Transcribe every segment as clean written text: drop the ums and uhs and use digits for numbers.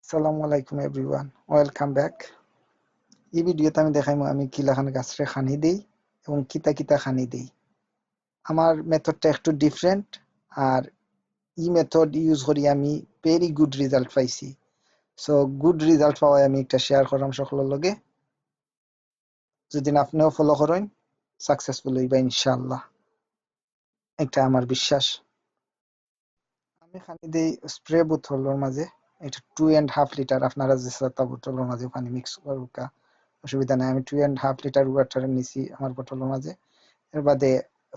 আসসালামু আলাইকুম everyone, welcome back. এই ভিডিওতে আমি দেখাইমু আমি কিলাখান গাছরে খানি দেই এবং কিতা কিতা খানি দেই। আমার মেথডটা একটু ডিফারেন্ট, আর এই মেথড ইউজ করি আমি ভেরি গুড রেজাল্ট পাইছি। সো গুড রেজাল্ট পাওয়ায় আমি একটা শেয়ার করলাম সকলের লগে। যদি আপনিও ফলো করেন সাকসেসফুল হইবা ইনশাআল্লাহ, এটা আমার বিশ্বাস। আমি খানি দেই স্প্রে বোতলের মাঝে, এটা 2.5 লিটার। আপনারা যে সাতা বোতলের মাঝে পানি মিক্স করুকা অসুবিধা নাই। আমি 2.5 লিটার ওয়াটার নিছি আমার বোতলের মাঝে। এর বাদে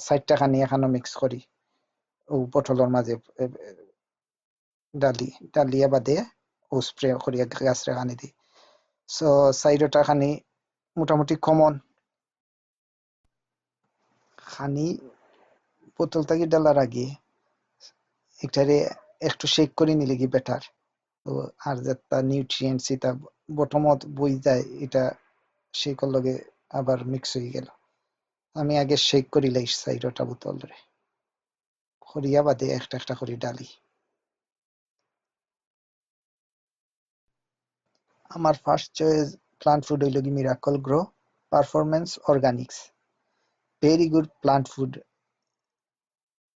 4টা খানি এখানে মিক্স করি ও বোতলের মাঝে ডালিয়া বাদে ও স্প্রে করিয়া গাছরে খানি দিই। সো 4টা খানি মোটামুটি কমন খানি বোতল থাকি ডালার আগে এটারে একটু শেক করে নিলে কি বেটার। তো আর যেটা নিউট্রিয়েন্টস এটা বটমত বই যায়, এটা শেকর লগে আবার মিক্স হয়ে গেল। আমি আগে শেক করি লাই 4টা বোতল রে করিয়া বাদে একটা একটা করে ডালি। আমার ফার্স্ট চয়েস প্লান্ট ফুড হইল কি Miracle Gro Performance Organics. Very good plant food,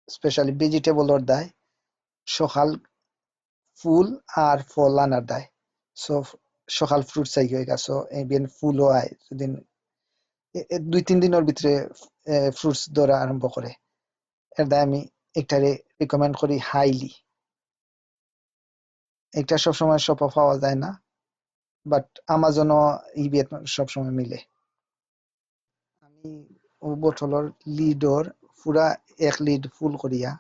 specially ভেজিটেবলর দায় সকাল ফুল আর ফল আনার দায়। সো সকাল ফ্রুট চাই হয়ে গেছো এবিএন ফুলও আয় দিন 2-3 দিনের ভিতরে ফ্রুটস ধরা আরম্ভ করে। এর দায় আমি একটারে রিকমেন্ড করি হাইলি। এটা সবসময় শপে পাওয়া যায় না, বাট আমাজনও ইবিএ সবসময় মিলে। আমি ও বোতলর লিডর পুরা 1 লিড ফুল করিয়া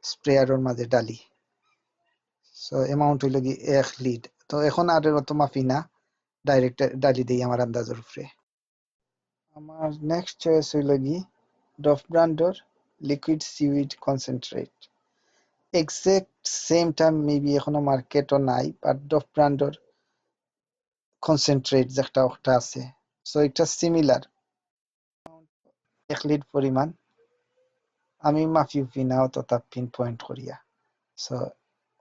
স্প্রেয়ারের মাঝে ডালি। সো অ্যামাউন্ট হইল কি 1 লিড। তো এখন আর অত মাফি না, ডাইরেক্ট ডালি দেই আমার আন্দাজের উপরে। আমার নেক্সট চয়েস হইল কি ডফ ব্র্যান্ডর লিকুইড সিউইড কনসেন্ট্রেট। এক্সাক্ট সেমটা মেবি এখনো মার্কেটও নাই, বাট ডফ ব্র্যান্ডর কনসেন্ট্রেট যেটা একটা আছে, সো এটা সিমিলার 1 লিড পরিমাণ। আমি মাফি উফি না অতটা পিন পয়েন্ট করিয়া, সো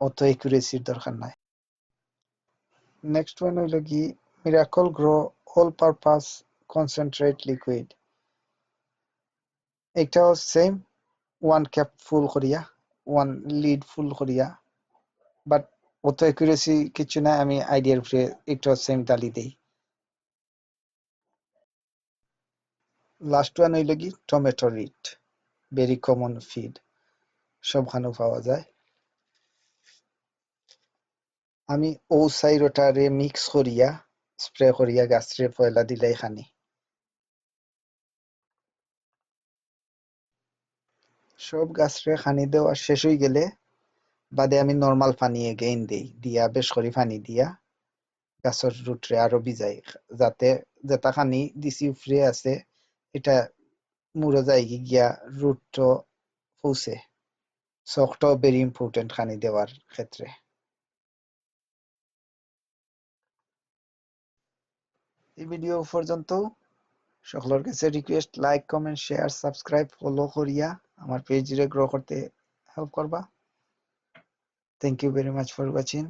অত একুরেসির দরকার নাই। নেক্সট ওয়ান হইল কি Miracle grow all purpose concentrate liquid. এটাও সেম 1 কাপ ফুল করিয়া 1 লিড ফুল করিয়া, বাট অত একুরেসি কিছু না, আমি আইডিয়ার উপরে এটাও সেম ডালি দেই। লাস্ট ওয়ান হইল কি Tomorite, very common feed, সবখানেও পাওয়া যায়। আমি ও সাইরোটারে মিক্স করিয়া স্প্রে করিয়া গাছরে পয়লা দিলাই খানি। সব গাছরে খানি দেওয়া শেষ হয়ে গেলে বাদে আমি নর্মাল পানি এগেইন দেই, দিয়া বেশ করে পানি দিয়া গাছের রুটরে আরো ভিজাই, যাতে যেটা খানি দিছি উপরে আছে এটা মুড়ে যায় গিয়া রুটও পৌঁছে। শখটাও ভেরি ইম্পর্টেন্ট খানি দেওয়ার ক্ষেত্রে। এই ভিডিও পর্যন্ত সকলের কাছে request like comment share subscribe follow করিয়া আমার পেজরে গ্রো করতে হেল্প করবা। Thank you very much for watching.